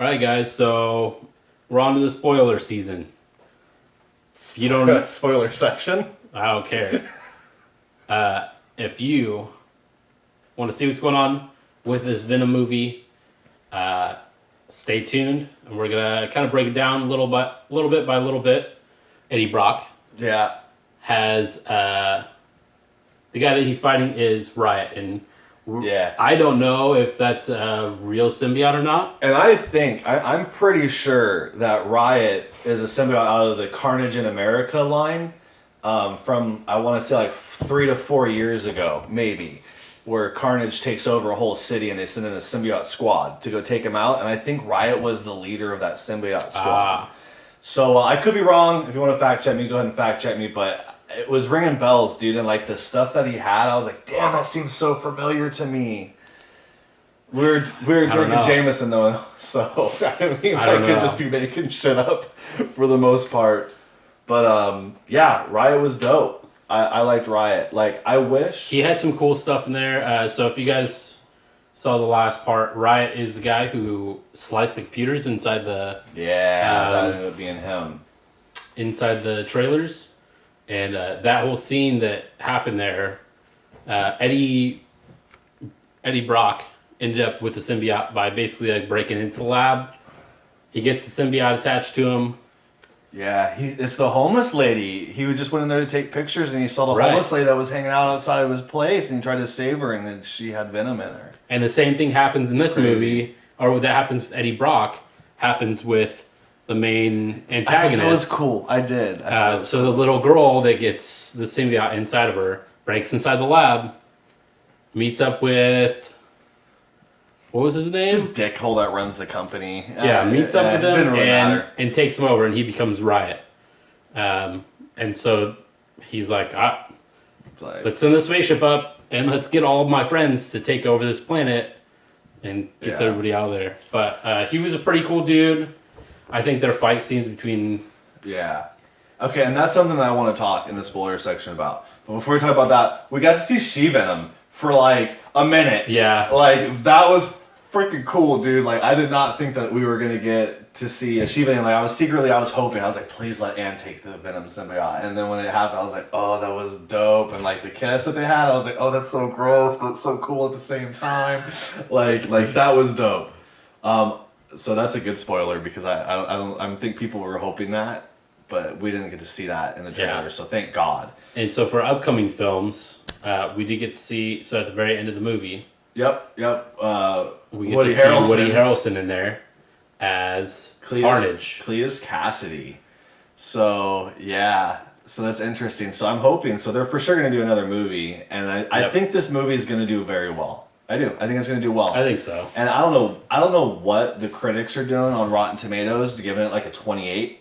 All right, guys. So we're on to the spoiler season. If you don't, Spoiler section. I don't care. If you want to see what's going on with this Venom movie, stay tuned, and we're gonna kind of break it down little bit by little bit. Eddie Brock Yeah. has the guy that he's fighting is Riot, and Yeah. I don't know if that's a real symbiote or not. And I'm pretty sure that Riot is a symbiote out of the Carnage in America line from, I want to say, like 3 to 4 years ago, maybe, where Carnage takes over a whole city and they send in a symbiote squad to go take him out. And I think Riot was the leader of that symbiote squad. So I could be wrong. If you want to fact check me, go ahead and fact check me. But it was ringing bells, dude. And like the stuff that he had, I was like, damn, that seems so familiar to me. We were drinking Jameson though, so I mean, I could just be making shit up for the most part. But yeah, Riot was dope. I liked Riot. Like, I wish He had some cool stuff in there. So if you guys saw the last part, Riot is the guy who sliced the computers inside the that ended up being him. inside the trailers, and that whole scene that happened there, Eddie Brock ended up with the symbiote by basically like breaking into the lab. He gets the symbiote attached to him. Yeah, it's the homeless lady. He just went in there to take pictures, and he saw the homeless lady that was hanging out outside of his place, and he tried to save her, and then she had venom in her. And the same thing happens in this movie, or that happens with Eddie Brock, happens with the main antagonist. That was cool. I did. So the little girl that gets the symbiote inside of her breaks inside the lab, meets up with, what was his name? The dickhole that runs the company. Meets up with him didn't really matter. and takes him over, and he becomes Riot. And so he's like, let's send the spaceship up, and let's get all of my friends to take over this planet, and gets everybody out of there. But he was a pretty cool dude. I think their fight scenes between... Yeah. Okay, and that's something that I want to talk in the spoiler section about. But before we talk about that, we got to see She-Venom for like a minute. Yeah. Like, that was freaking cool, dude. Like, I did not think that we were going to get to see a She-Venom. Like, I was hoping. I was like, please let Anne take the Venom symbiote. And then when it happened, I was like, oh, that was dope. And like the kiss that they had, I was like, oh, that's so gross, but it's so cool at the same time. like that was dope. So that's a good spoiler because I think people were hoping that, but we didn't get to see that in the trailer. So thank God. And so for upcoming films, we did get to see, so at the very end of the movie. Yep. We get to see Woody Harrelson in there as Carnage. Cleus Cassidy. So, yeah. So that's interesting. So I'm hoping, so they're for sure going to do another movie. And I think this movie is going to do very well. I do. I think it's going to do well. I think so. And I don't know what the critics are doing on Rotten Tomatoes to giving it like a 28.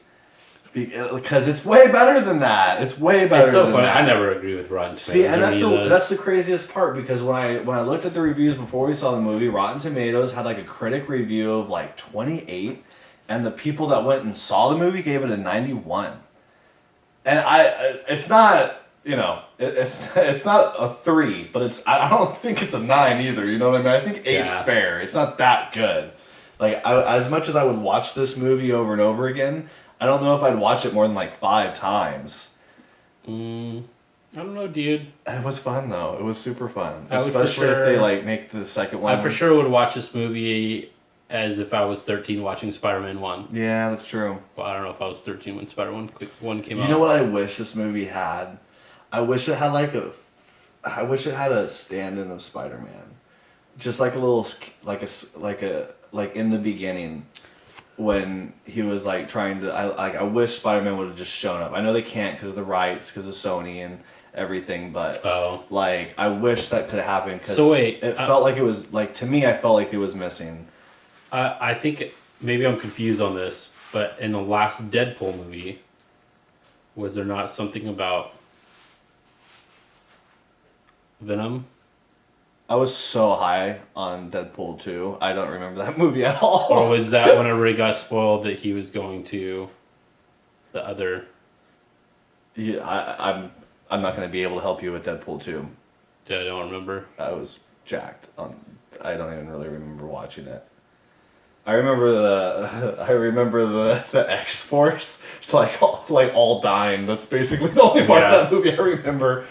Because it's way better than that. It's way better. It's so than funny. That. I never agree with Rotten Tomatoes. See, and that's the craziest part because when I looked at the reviews before we saw the movie, Rotten Tomatoes had like a critic review of like 28, and the people that went and saw the movie gave it a 91. And it's not, it's not a 3, but I don't think it's a 9 either. You know what I mean? I think 8's fair. It's not that good. Like as much as I would watch this movie over and over again, I don't know if I'd watch it more than like 5 times. I don't know, dude. It was fun though. It was super fun, especially if they like make the second one. I for sure would watch this movie as if I was 13 watching Spider-Man 1. Yeah, that's true. Well, I don't know if I was 13 when Spider-Man 1 came out. You know what I wish this movie had? I wish it had a stand-in of Spider-Man, just like a little like in the beginning. When he was like trying to, I wish Spider-Man would have just shown up. I know they can't because of the rights, because of Sony and everything, but like I wish that could have happened. Cause it felt like it was like, to me, I felt like it was missing. I think maybe I'm confused on this, but in the last Deadpool movie, was there not something about Venom? I was so high on Deadpool 2. I don't remember that movie at all. Or was that whenever it got spoiled that he was going to the other? Yeah, I'm not going to be able to help you with Deadpool 2. I don't remember. I was jacked on. I don't even really remember watching it. I remember the X Force like all dying. That's basically the only part of that movie I remember.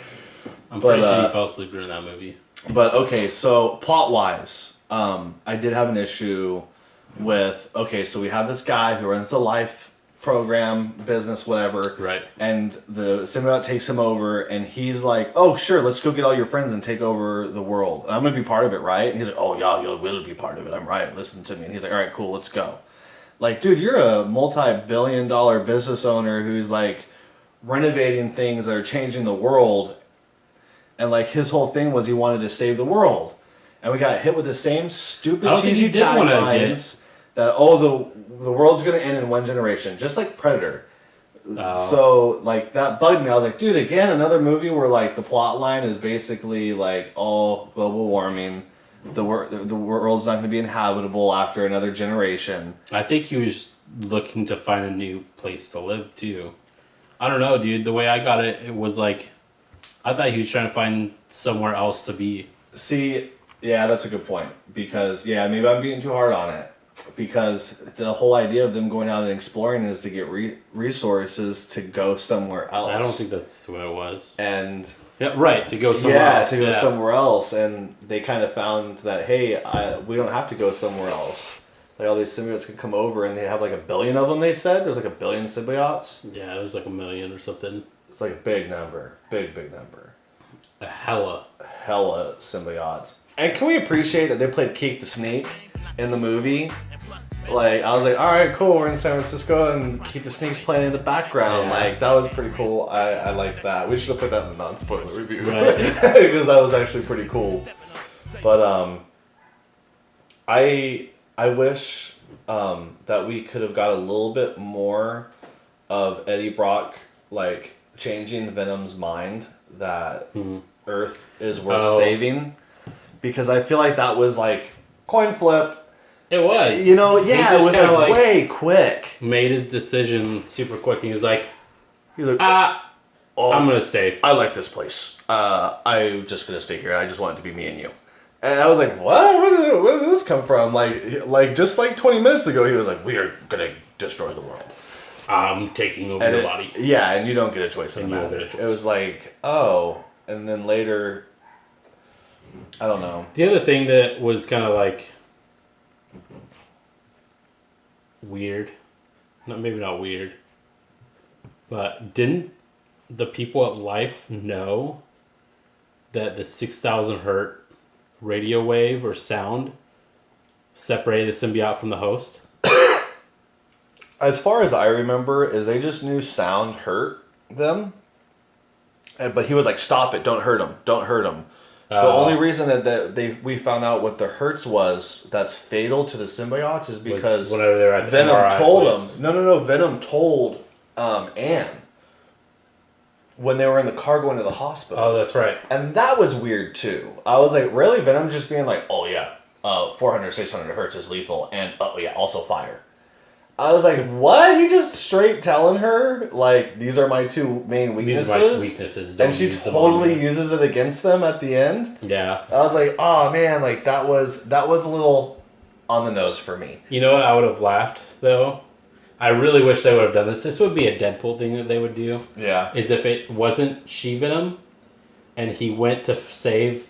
I'm pretty sure he fell asleep during that movie. But okay, so plot wise, I did have an issue with so we have this guy who runs the life program business, whatever, right? And the symbiote takes him over, and he's like, "Oh, sure, let's go get all your friends and take over the world. And I'm gonna be part of it, right?" And he's like, "Oh yeah, you will be part of it. I'm right. Listen to me." And he's like, "All right, cool, let's go." Like, dude, you're a multi-billion-dollar business owner who's like renovating things that are changing the world, and like his whole thing was he wanted to save the world, and we got hit with the same stupid cheesy taglines that the world's gonna end in one generation, just like Predator. So like that bugged me. I was like, dude, again, another movie where like the plot line is basically like, oh, global warming, the world's not gonna be inhabitable after another generation. I think he was looking to find a new place to live too. I don't know, dude. The way I got it, it was like, I thought he was trying to find somewhere else to be. See, yeah, that's a good point. Because maybe I'm being too hard on it. Because the whole idea of them going out and exploring is to get resources to go somewhere else. I don't think that's what it was. And yeah, right, to go somewhere else. To go somewhere else. And they kind of found that, hey, we don't have to go somewhere else. Like all these symbiotes can come over, and they have like 1 billion of them, they said. There's like 1 billion symbiotes. Yeah, there's like 1 million or something. It's like a big number. Big number. Hella symbiotes. And can we appreciate that they played Keith the Snake in the movie? Like, I was like, all right, cool, we're in San Francisco, and Keith the Snake's playing in the background. Yeah. Like, that was pretty cool. I like that. We should have put that in the non-spoiler review. Right. Because that was actually pretty cool. But, I wish that we could have got a little bit more of Eddie Brock, like, changing Venom's mind that Earth is worth saving. Because I feel like that was, like, coin flip. It was. You know, yeah, it was like way quick. Made his decision super quick, and he was like, I'm gonna stay. I like this place. I'm just gonna stay here. I just want it to be me and you. And I was like, what? Where did this come from? Like just like 20 minutes ago, he was like, we are gonna destroy the world. I'm taking over your body. Yeah, and you don't get a choice in the matter. It was like, oh, and then later, I don't know. The other thing that was kind of like weird, maybe not weird, but didn't the people at Life know that the 6,000 hertz radio wave or sound separated the symbiote from the host? As far as I remember, is they just knew sound hurt them, but he was like, "Stop it! Don't hurt him! Don't hurt him!" The only reason that we found out what the hertz was that's fatal to the symbiotes is because whenever they're at the Venom MRI told place. him. No. Venom told Anne when they were in the car going to the hospital. Oh, that's right. And that was weird too. I was like, really? Venom just being like, oh yeah, 400, 600 hertz is lethal, and oh yeah, also fire. I was like, what? He just straight telling her, like, these are my two main weaknesses. These are my weaknesses. And she totally uses it against them at the end. Yeah. I was like, oh man, like that was a little on the nose for me. You know what? I would have laughed though. I really wish they would have done this. This would be a Deadpool thing that they would do. Yeah. Is if it wasn't She-Venom, and he went to save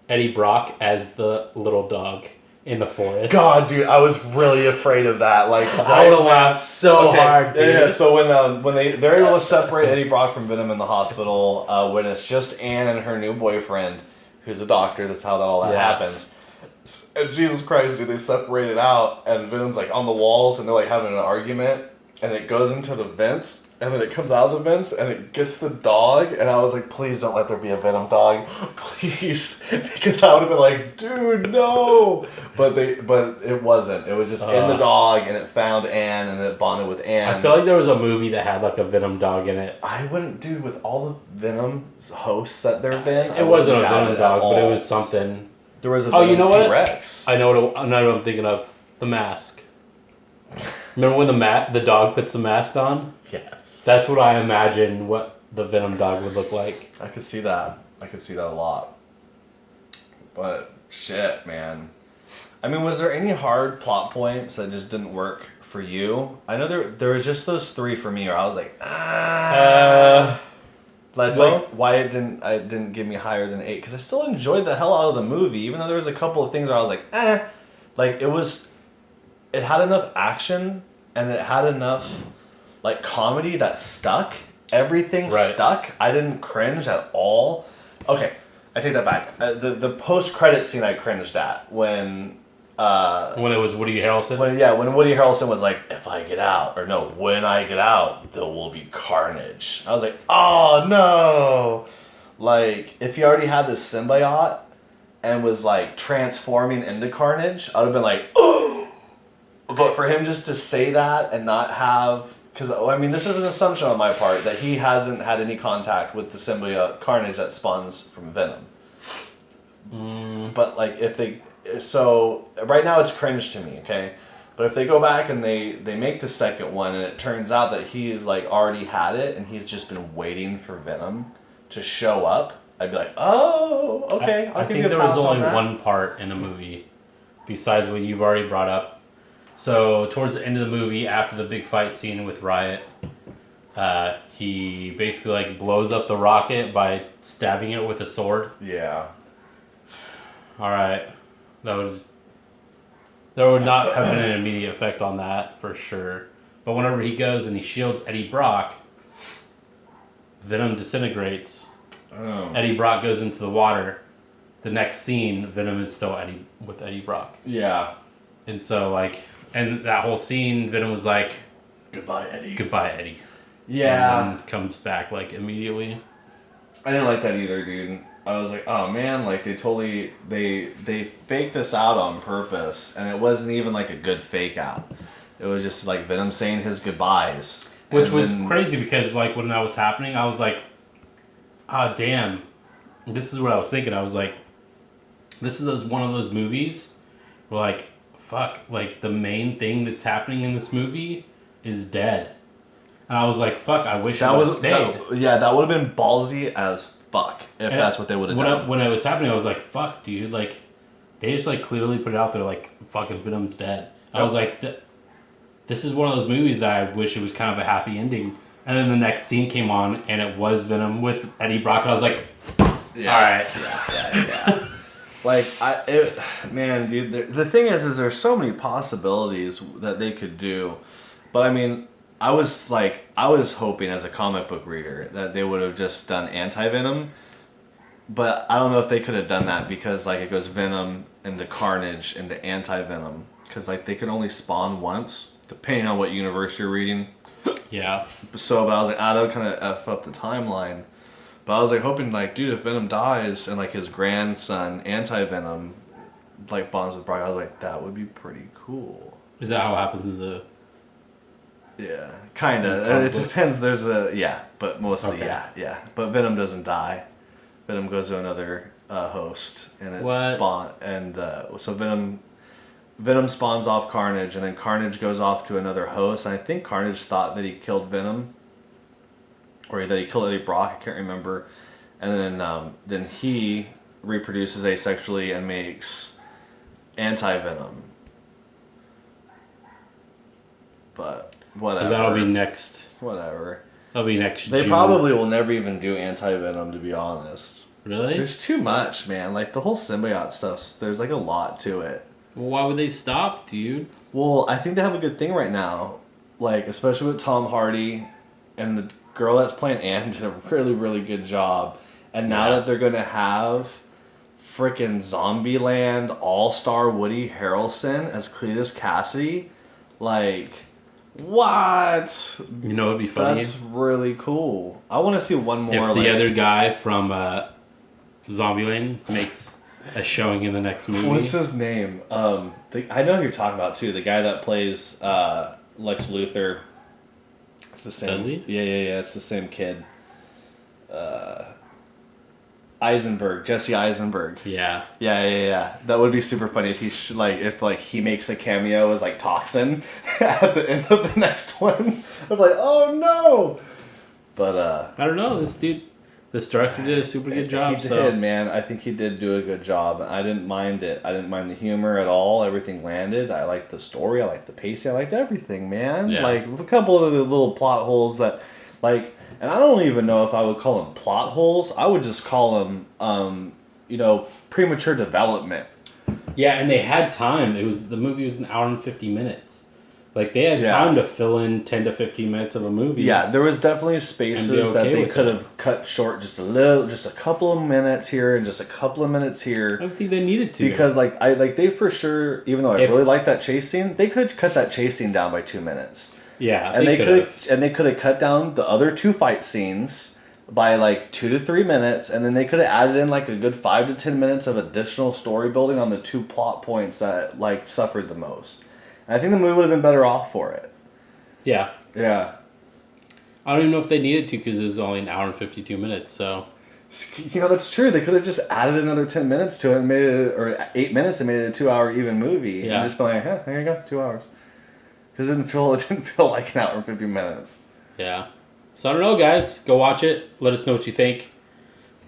Eddie Brock as the little dog in the forest. God, dude, I was really afraid of that. Like, I would have laughed so hard, dude. Yeah. So when they're able to separate Eddie Brock from Venom in the hospital, when it's just Anne and her new boyfriend, who's a doctor, that's how all that happens. And Jesus Christ, dude, they separate it out, and Venom's like on the walls, and they're like having an argument, and it goes into the vents. And then it comes out of the vents, and it gets the dog, and I was like, please don't let there be a Venom dog. Please. Because I would have been like, dude, no. But it wasn't. It was just in the dog, and it found Anne, and it bonded with Anne. I feel like there was a movie that had like a Venom dog in it. I wouldn't, dude, with all the Venom's hosts that there have been. It wasn't a Venom dog, but it was something. There was a Venom you know what? T-Rex. I know what I'm thinking of. The Mask. Remember when the dog puts the mask on? Yes. That's what I imagine what the Venom dog would look like. I could see that. I could see that a lot. But shit, man. I mean, was there any hard plot points that just didn't work for you? I know there was just those 3 for me where I was like, That's well, like why it didn't give me higher than 8, because I still enjoyed the hell out of the movie, even though there was a couple of things where I was like, like it had enough action and it had enough like comedy that stuck. Everything stuck. I didn't cringe at all. Okay, I take that back. The post credit scene I cringed at when it was Woody Harrelson. When Woody Harrelson was like, if I get out, or no, when I get out, there will be carnage. I was like, oh no! Like, if he already had this symbiote and was like transforming into Carnage, I would have been like, oh! But for him just to say that and not have, because I mean, this is an assumption on my part that he hasn't had any contact with the symbiote Carnage that spawns from Venom. But like, so right now it's cringe to me, okay? But if they go back and they make the second one and it turns out that he's like already had it and he's just been waiting for Venom to show up, I'd be like, oh, okay. I think there was only one part in the movie besides what you've already brought up. So towards the end of the movie, after the big fight scene with Riot, he basically like blows up the rocket by stabbing it with a sword. Yeah. All right. There would not have been an immediate effect on that for sure. But whenever he goes and he shields Eddie Brock, Venom disintegrates. Oh. Eddie Brock goes into the water. The next scene, Venom is still Eddie Brock. Yeah. And so and that whole scene, Venom was like, goodbye, Eddie. Goodbye, Eddie. Yeah. And then comes back immediately. I didn't like that either, dude. I was like, oh man, like they faked us out on purpose, and it wasn't even like a good fake out. It was just like Venom saying his goodbyes. Which was crazy because when that was happening, I was like, ah, damn. This is what I was thinking. I was like, this is one of those movies where like, fuck, like the main thing that's happening in this movie is dead. And I was like, fuck, I wish it would have stayed. That would have been ballsy as fuck if that's what they would have done. When it was happening, I was like, fuck, dude. Like, they just clearly put it out there like, fucking Venom's dead. I was like, this is one of those movies that I wish it was kind of a happy ending. And then the next scene came on, and it was Venom with Eddie Brock, and I was like, yeah, all right. Yeah. Man, dude, the thing is there's so many possibilities that they could do. But I mean, I was hoping as a comic book reader that they would have just done anti-Venom. But I don't know if they could have done that because it goes Venom into Carnage into anti-Venom. Because they could only spawn once, depending on what universe you're reading. Yeah. So, but I was like, that would kind of F up the timeline. But I was hoping dude, if Venom dies and his grandson Anti-Venom bonds with Brock, I was like, that would be pretty cool. Is that how it happens in the... Yeah, kind of. It depends. There's but mostly, okay. yeah. But Venom doesn't die. Venom goes to another host, and it's spawn. And so Venom spawns off Carnage, and then Carnage goes off to another host. And I think Carnage thought that he killed Venom, or that he killed Eddie Brock. I can't remember. And then he reproduces asexually and makes Anti-Venom. But whatever. So that'll be next. Whatever. That'll be next They June. probably will never even do Anti-Venom, to be honest. Really? There's too much, man. The whole symbiote stuff, there's a lot to it. Well, why would they stop, dude? Well, I think they have a good thing right now. Especially with Tom Hardy and the girl that's playing Anne did a really, really good job. And now that they're going to have freaking Zombieland All-Star Woody Harrelson as Cletus Cassidy, what? You know, it'd be funny. That's really cool. I want to see one more. If the other guy from Zombieland makes a showing in the next movie. What's his name? I know who you're talking about too. The guy that plays Lex Luthor. It's the same. Does he? Yeah. It's the same kid. Jesse Eisenberg. Yeah. Yeah. That would be super funny if he he makes a cameo as Toxin at the end of the next one. I'm like, oh no. But I don't know, this dude. This director did a super good job. He did, man. I think he did do a good job. I didn't mind it. I didn't mind the humor at all. Everything landed. I liked the story. I liked the pacing. I liked everything, man. Yeah. Like, a couple of the little plot holes that, like, and I don't even know if I would call them plot holes. I would just call them, premature development. Yeah, and they had time. The movie was an hour and 50 minutes. Like, they had time to fill in 10 to 15 minutes of a movie. Yeah, there was definitely spaces that they could have cut short just a couple of minutes here and just a couple of minutes here. I don't think they needed to. Because they for sure, even though I really like that chase scene, they could cut that chase scene down by 2 minutes. Yeah, and they could have cut down the other 2 fight scenes by like 2 to 3 minutes, and then they could have added in like a good 5 to 10 minutes of additional story building on the 2 plot points that like suffered the most. I think the movie would have been better off for it. Yeah. Yeah. I don't even know if they needed to because it was only an hour and 52 minutes, so... That's true. They could have just added another 10 minutes to it and made it... Or 8 minutes and made it a 2-hour even movie. Yeah. And just been like, there you go, 2 hours. Because it didn't feel like an hour and 50 minutes. Yeah. So I don't know, guys. Go watch it. Let us know what you think.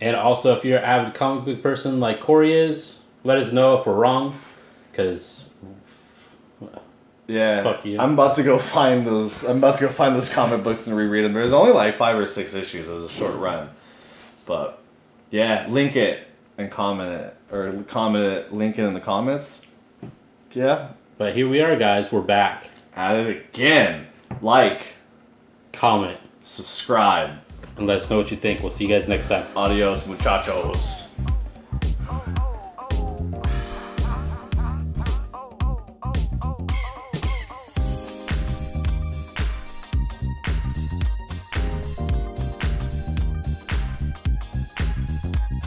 And also, if you're an avid comic book person like Corey is, let us know if we're wrong. Because... Yeah, fuck you. I'm about to go find those comic books and reread them. There's only like 5 or 6 issues. It was a short run, but yeah, link it and comment it, or comment it, link it in the comments. Yeah. But here we are, guys. We're back. At it again. Like, comment, subscribe, and let us know what you think. We'll see you guys next time. Adios, muchachos.